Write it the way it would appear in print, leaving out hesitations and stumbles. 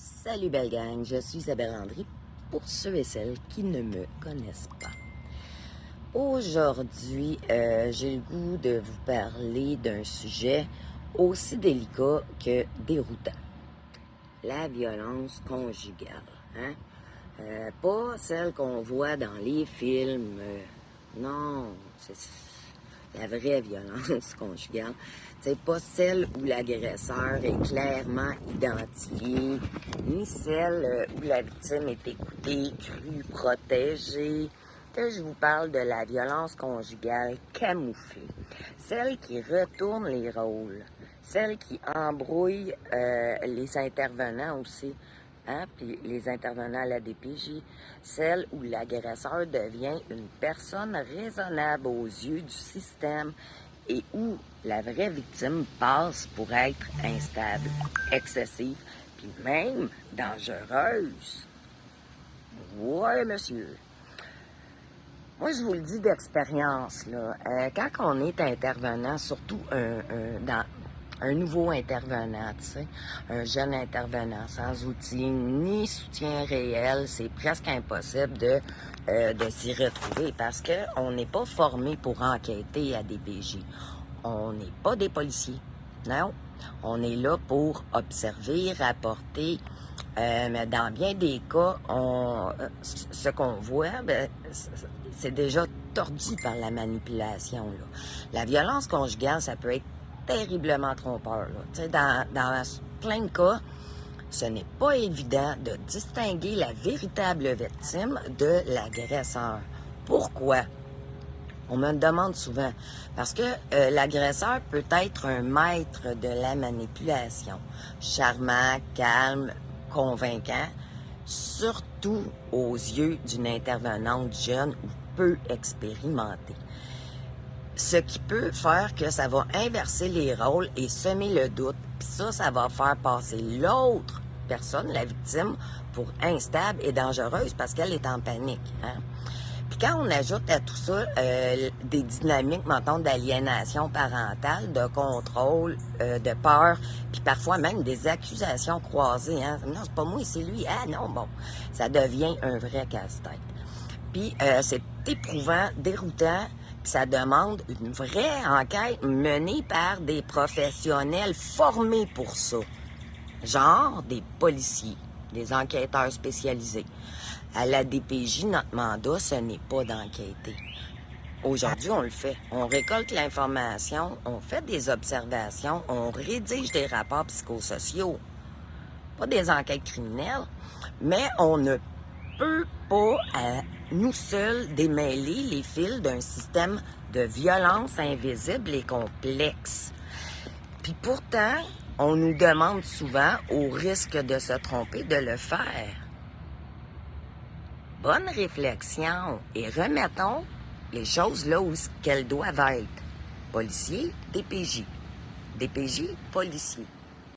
Salut belle gang, je suis Isabelle Landry pour ceux et celles qui ne me connaissent pas. Aujourd'hui, j'ai le goût de vous parler d'un sujet aussi délicat que déroutant. La violence conjugale. Hein? Pas celle qu'on voit dans les films. Non, c'est la vraie violence conjugale. C'est pas celle où l'agresseur est clairement identifié, ni celle où la victime est écoutée, crue, protégée. Que je vous parle de la violence conjugale camouflée. Celle qui retourne les rôles. Celle qui embrouille les intervenants aussi. Hein, puis les intervenants à la DPJ, celle où l'agresseur devient une personne raisonnable aux yeux du système et où la vraie victime passe pour être instable, excessive, puis même dangereuse. Ouais, monsieur. Moi, je vous le dis d'expérience, là. Quand on est intervenant, surtout dans un nouveau intervenant, tu sais, un jeune intervenant sans outils ni soutien réel, c'est presque impossible de s'y retrouver parce qu'on n'est pas formé pour enquêter à DPJ. On n'est pas des policiers, non. On est là pour observer, rapporter, mais dans bien des cas, ce qu'on voit, c'est déjà tordu par la manipulation, là. La violence conjugale, ça peut être terriblement trompeur, là. Tu sais, dans plein de cas, ce n'est pas évident de distinguer la véritable victime de l'agresseur. Pourquoi? On me le demande souvent. Parce que l'agresseur peut être un maître de la manipulation. Charmant, calme, convaincant, surtout aux yeux d'une intervenante jeune ou peu expérimentée. Ce qui peut faire que ça va inverser les rôles et semer le doute. Puis ça va faire passer l'autre personne, la victime, pour instable et dangereuse parce qu'elle est en panique. Hein? Puis quand on ajoute à tout ça des dynamiques, mettons, d'aliénation parentale, de contrôle, de peur, puis parfois même des accusations croisées. Hein? Non, c'est pas moi, c'est lui. Ah non, bon, ça devient un vrai casse-tête. Puis c'est éprouvant, déroutant, puis ça demande une vraie enquête menée par des professionnels formés pour ça. Genre des policiers, des enquêteurs spécialisés. À la DPJ, notre mandat, ce n'est pas d'enquêter. Aujourd'hui, on le fait. On récolte l'information, on fait des observations, on rédige des rapports psychosociaux. Pas des enquêtes criminelles, mais on ne peut pas, nous seuls, démêler les fils d'un système de violence invisible et complexe. Puis pourtant, on nous demande souvent, au risque de se tromper, de le faire. Bonne réflexion et remettons les choses là où qu'elles doivent être. Policier, DPJ. DPJ, policier.